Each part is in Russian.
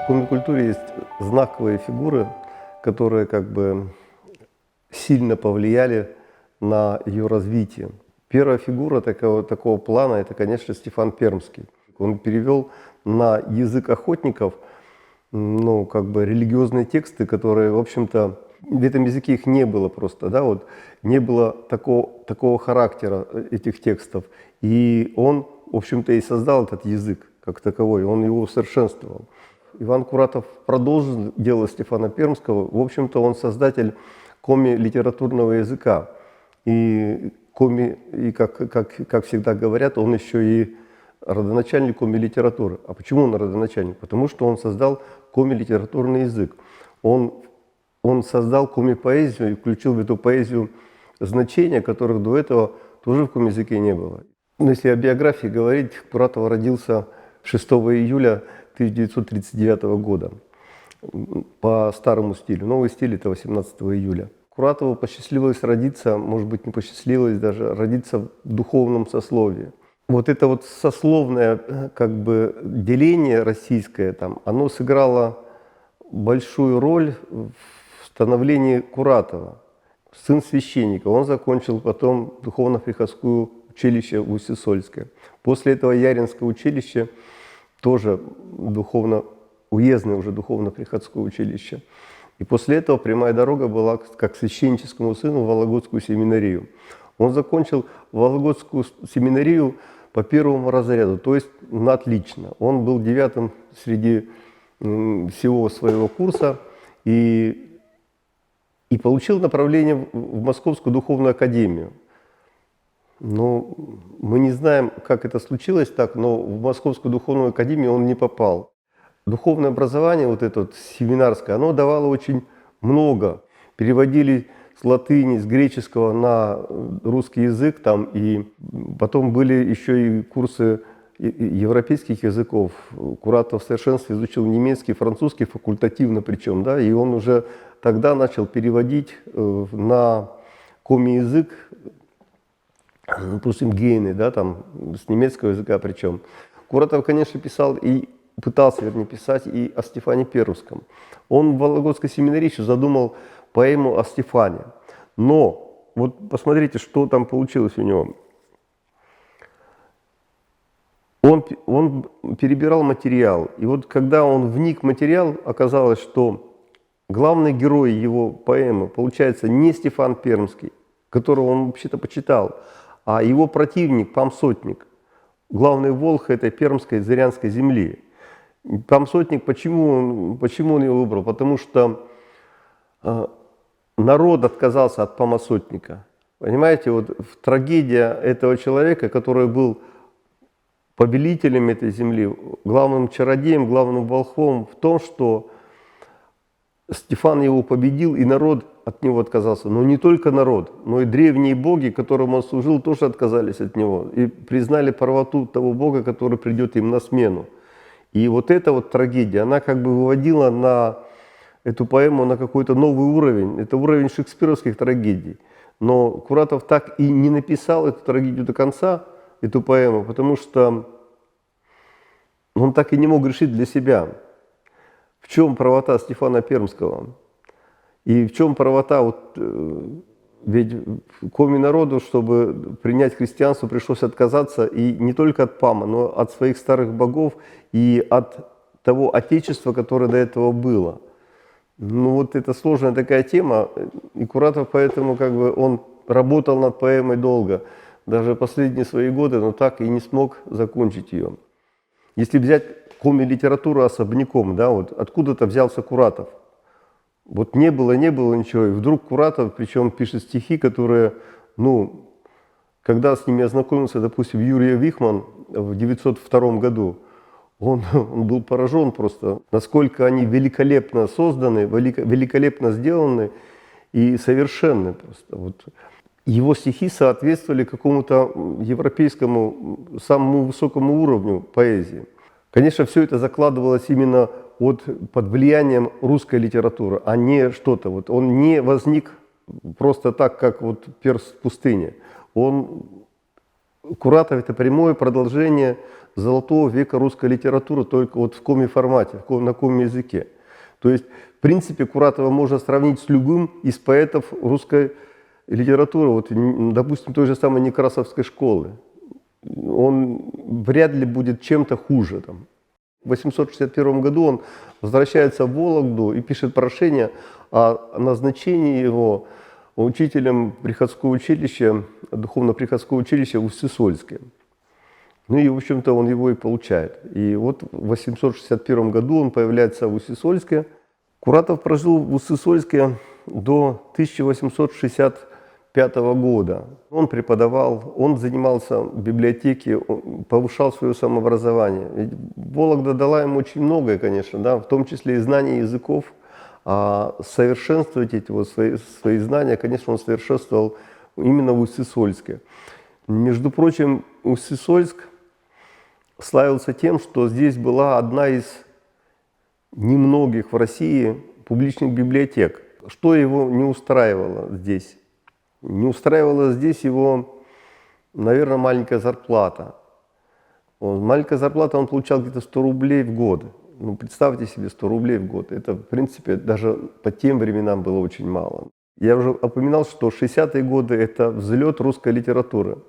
комикультуре есть знаковые фигуры, которые как бы сильно повлияли на ее развитие. Первая фигура такого плана – это, конечно, Стефан Пермский. Он перевел на язык охотников религиозные тексты, которые, в общем-то, в этом языке их не было просто, да, вот, не было такого характера этих текстов. И он, в общем-то, и создал этот язык как таковой, он его усовершенствовал. Иван Куратов продолжил дело Стефана Пермского. В общем-то, он создатель коми-литературного языка. И как всегда говорят, он еще и родоначальник коми-литературы. А почему он родоначальник? Потому что он создал коми-литературный язык. Он создал коми-поэзию и включил в эту поэзию значения, которых до этого тоже в коми-языке не было. Но если о биографии говорить, Куратов родился 6 июля 1939 года по старому стилю. Новый стиль – это 18 июля. Куратову посчастливилось родиться, может быть, не посчастливилось даже, родиться в духовном сословии. Вот это вот сословное деление российское, оно сыграло большую роль в становлении Куратова. Сын священника, он закончил потом духовно-приходское училище в Усть-Сольске. После этого Яринское училище, тоже уездное уже духовно-приходское училище. И после этого прямая дорога была как священническому сыну в Вологодскую семинарию. Он закончил Вологодскую семинарию по первому разряду, то есть на отлично. Он был 9-м среди всего своего курса и получил направление в Московскую духовную академию. Но мы не знаем, как это случилось так, но в Московскую духовную академию он не попал. Духовное образование, вот это вот семинарское, оно давало очень много. Переводили с латыни, с греческого на русский язык, и потом были еще и курсы европейских языков. Куратов в совершенстве изучил немецкий, французский, факультативно причем, да, и он уже тогда начал переводить на коми-язык, допустим, гейны, да, с немецкого языка причем. Куратов, конечно, пытался писать и о Стефане Пермском. Он в Вологодской семинарии еще задумал поэму о Стефане. Но вот посмотрите, что там получилось у него. Он перебирал материал. И вот когда он вник в материал, оказалось, что главный герой его поэмы получается не Стефан Пермский, которого он вообще-то почитал, а его противник, Памсотник, главный волх этой пермской зырянской земли. Памсотник, почему он его выбрал? Потому что народ отказался от Памсотника. Понимаете, вот трагедия этого человека, который был повелителем этой земли, главным чародеем, главным волхвом, в том, что Стефан его победил, и народ от него отказался. Но не только народ, но и древние боги, которым он служил, тоже отказались от него и признали правоту того бога, который придет им на смену. И вот эта вот трагедия, она выводила на эту поэму на какой-то новый уровень. Это уровень шекспировских трагедий. Но Куратов так и не написал эту трагедию до конца, эту поэму, потому что он так и не мог решить для себя, в чем правота Стефана Пермского. И в чем правота, ведь коми-народу, чтобы принять христианство, пришлось отказаться и не только от Пама, но от своих старых богов и от того отечества, которое до этого было. Ну вот это сложная такая тема, и Куратов поэтому он работал над поэмой долго, даже последние свои годы, но так и не смог закончить ее. Если взять коми-литературу особняком, да, вот откуда-то взялся Куратов. Вот не было ничего, и вдруг Куратов, причем пишет стихи, которые, когда с ними ознакомился, допустим, Юрий Вихман в 1902 году, он был поражен просто, насколько они великолепно созданы, великолепно сделаны и совершенны просто. Вот. Его стихи соответствовали какому-то европейскому, самому высокому уровню поэзии. Конечно, все это закладывалось именно под влиянием русской литературы, а не что-то. Вот он не возник просто так, как перст в пустыне. Он Куратов — это прямое продолжение золотого века русской литературы, только вот в коми-формате, на коми-языке. То есть, в принципе, Куратова можно сравнить с любым из поэтов русской литературы, вот, допустим, той же самой Некрасовской школы. Он вряд ли будет чем-то хуже. Там. В 861 году он возвращается в Вологду и пишет прошение о назначении его учителем приходского училища, духовно-приходского училища в Усть-Сысольске. Ну и, в общем-то, он его и получает. И вот в 861 году он появляется в Усть-Сысольске. Куратов прожил в Усть-Сысольске до 1865 года. Он преподавал, он занимался в библиотеке, повышал свое самообразование. Ведь Вологда дала ему очень многое, конечно, да, в том числе и знание языков. А совершенствовать эти вот свои знания, конечно, он совершенствовал именно в Усть-Сысольске. Между прочим, Усть-Сысольск славился тем, что здесь была одна из немногих в России публичных библиотек. Что его не устраивало здесь? Не устраивала здесь его, наверное, маленькая зарплата. Маленькая зарплата он получал где-то 100 рублей в год. Ну, представьте себе, 100 рублей в год. Это, в принципе, даже по тем временам было очень мало. Я уже упоминал, что 60-е годы – это взлет русской литературы.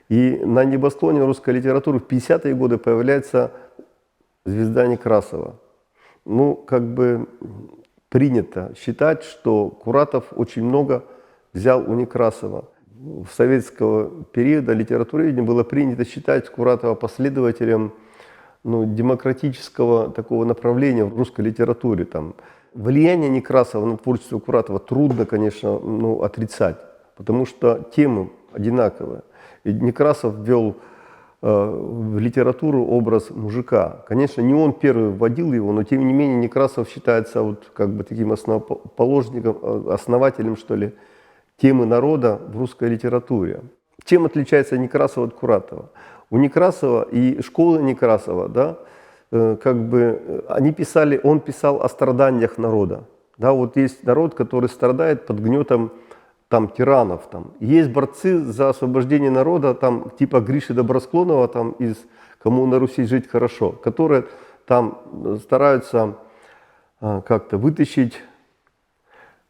И на небосклоне русской литературы в 50-е годы появляется звезда Некрасова. Ну, как бы принято считать, что Куратов очень много взял у Некрасова. В советского периода литературоведения было принято считать Куратова последователем демократического такого направления в русской литературе. Там. Влияние Некрасова на творчество Куратова трудно, конечно, отрицать, потому что темы одинаковые. И Некрасов ввел в литературу образ мужика. Конечно, не он первый вводил его, но тем не менее Некрасов считается вот как бы таким основоположником, основателем, что ли, темы народа в русской литературе. Чем отличается Некрасов от Куратова? У Некрасова и школы Некрасова, да, как бы они писали, он писал о страданиях народа. Да, вот есть народ, который страдает под гнетом там, тиранов. Там. Есть борцы за освобождение народа, там, типа Гриши Добросклонова там, из «Кому на Руси жить хорошо», которые там стараются как-то вытащить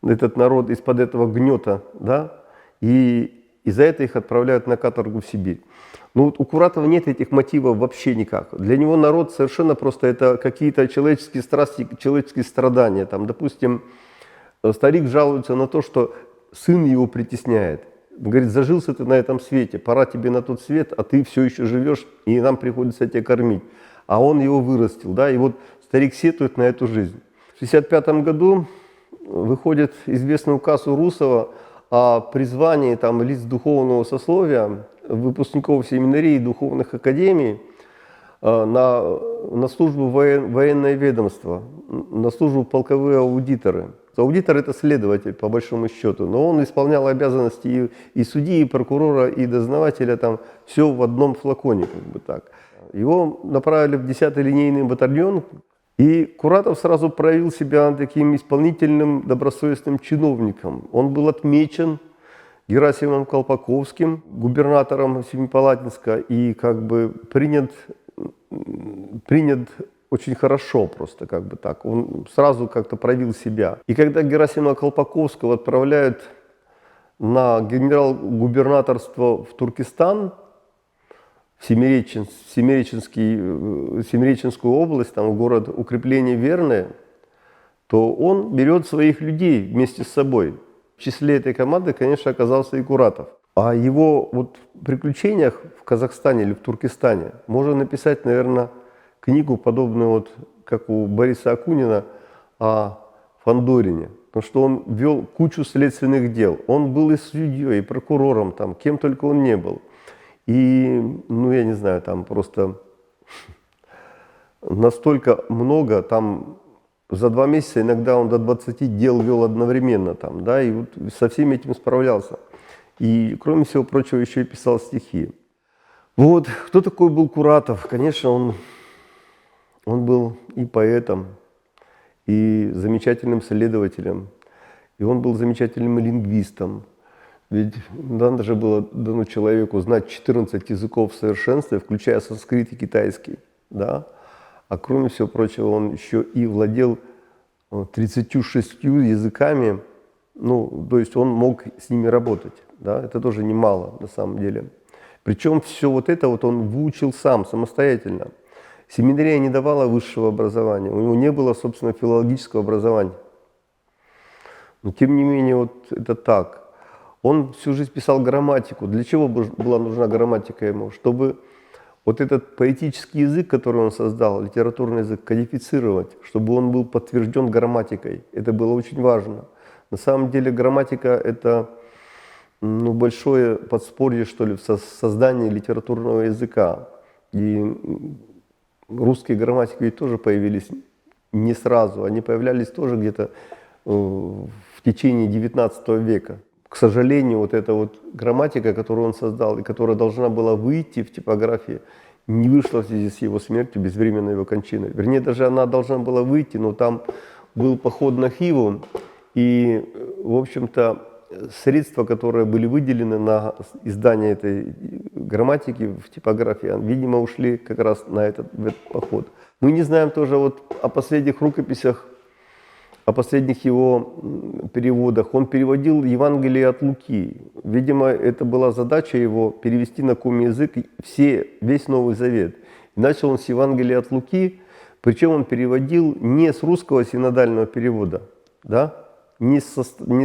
этот народ из-под этого гнета, да, и за это их отправляют на каторгу в Сибирь. Ну вот у Куратова нет этих мотивов вообще никак. Для него народ совершенно просто это какие-то человеческие страсти, человеческие страдания. Там, допустим, старик жалуется на то, что сын его притесняет. Он говорит, зажился ты на этом свете, пора тебе на тот свет, а ты все еще живешь, и нам приходится тебя кормить. А он его вырастил, да, и вот старик сетует на эту жизнь. В 1965 году выходит известный указ Урусова о призвании там, лиц духовного сословия, выпускников семинарий и духовных академий на службу в военное ведомство, на службу в полковые аудиторы. Аудитор – это следователь, по большому счету, но он исполнял обязанности и судьи, и прокурора, и дознавателя, там все в одном флаконе, как бы так. Его направили в 10-й линейный батальон, и Куратов сразу проявил себя таким исполнительным, добросовестным чиновником. Он был отмечен Герасимом Колпаковским, губернатором Семипалатинска, и как бы принят очень хорошо просто, как бы так. Он сразу как-то проявил себя. И когда Герасима Колпаковского отправляют на генерал-губернаторство в Туркестан, в Семиреченскую область, там в город укрепление Верное, то он берет своих людей вместе с собой. В числе этой команды, конечно, оказался и Куратов. О его вот приключениях в Казахстане или в Туркестане можно написать, наверное, книгу, подобную, вот, как у Бориса Акунина, о Фандорине. Потому что он вел кучу следственных дел. Он был и судьей, и прокурором, там, кем только он не был. И, ну, я не знаю, там просто настолько много, там за 2 месяца иногда он до 20 дел вел одновременно, там, да, и вот со всеми этим справлялся. И, кроме всего прочего, еще и писал стихи. Вот, кто такой был Куратов? Конечно, он был и поэтом, и замечательным следователем, и он был замечательным лингвистом. Ведь надо же было дано человеку знать 14 языков в совершенстве, включая санскрит и китайский, да? А кроме всего прочего, он еще и владел 36 языками, ну, то есть он мог с ними работать, да? Это тоже немало на самом деле. Причем все вот это вот он выучил сам, самостоятельно. Семинария не давала высшего образования, у него не было, собственно, филологического образования. Но тем не менее, вот это так. Он всю жизнь писал грамматику. Для чего была нужна грамматика ему? Чтобы вот этот поэтический язык, который он создал, литературный язык, кодифицировать, чтобы он был подтвержден грамматикой. Это было очень важно. На самом деле грамматика – это большое подспорье, что ли, в создании литературного языка. И русские грамматики ведь тоже появились не сразу. Они появлялись тоже где-то в течение XIX века. К сожалению, вот эта вот грамматика, которую он создал и которая должна была выйти в типографии, не вышла в связи с его смертью, безвременной его кончиной. Вернее, даже она должна была выйти, но там был поход на Хиву, и, в общем-то, средства, которые были выделены на издание этой грамматики в типографии, видимо, ушли как раз в этот поход. Мы не знаем тоже вот о последних рукописях, о последних его переводах. Он переводил Евангелие от Луки. Видимо, это была задача его перевести на какой язык весь Новый Завет. И начал он с Евангелия от Луки, причем он переводил не с русского синодального перевода, да? не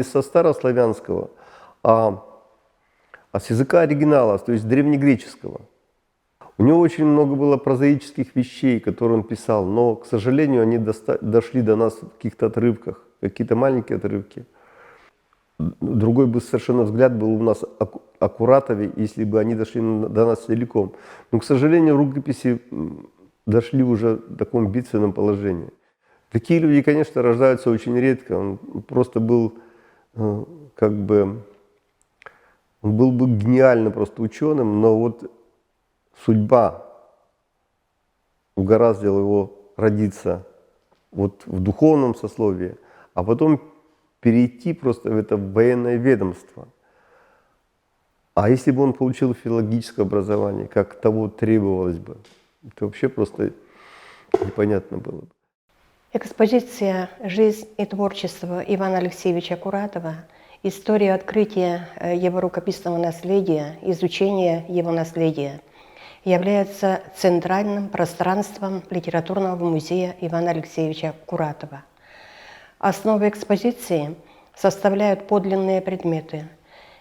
со старославянского, а с языка оригинала, то есть древнегреческого. У него очень много было прозаических вещей, которые он писал, но, к сожалению, они дошли до нас в каких-то отрывках, какие-то маленькие отрывки. Другой бы совершенно взгляд был у нас о Куратове, если бы они дошли до нас целиком. Но, к сожалению, рукописи дошли уже в таком бедственном положении. Такие люди, конечно, рождаются очень редко. Он просто был он был бы гениально просто ученым, но вот судьба угораздила его родиться вот в духовном сословии, а потом перейти просто в это военное ведомство. А если бы он получил филологическое образование, как того требовалось бы, это вообще просто непонятно было бы. Экспозиция «Жизнь и творчество Ивана Алексеевича Куратова. История открытия его рукописного наследия, изучения его наследия» является центральным пространством литературного музея Ивана Алексеевича Куратова. Основу экспозиции составляют подлинные предметы.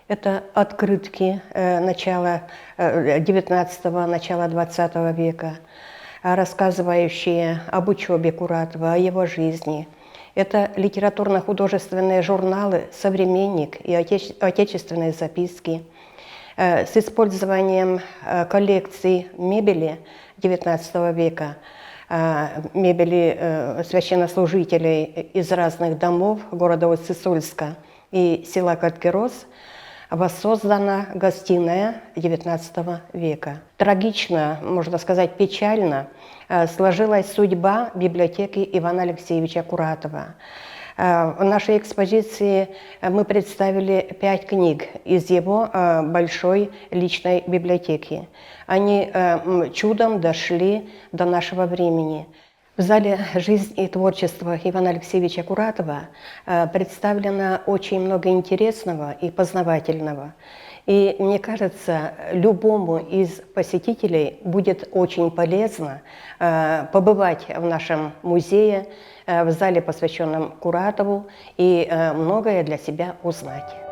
Это открытки начала XIX, начала XX века, рассказывающие об учебе Куратова, о его жизни. Это литературно-художественные журналы «Современник» и отечественные записки с использованием коллекций мебели XIX века, мебели священнослужителей из разных домов города Усть-Сысольска и села Каткерос, воссоздана гостиная XIX века. Трагично, можно сказать, печально сложилась судьба библиотеки Ивана Алексеевича Куратова. В нашей экспозиции мы представили 5 книг из его большой личной библиотеки. Они чудом дошли до нашего времени. В зале «Жизнь и творчество Ивана Алексеевича Куратова» представлено очень много интересного и познавательного. И мне кажется, любому из посетителей будет очень полезно побывать в нашем музее, в зале, посвященном Куратову, и многое для себя узнать.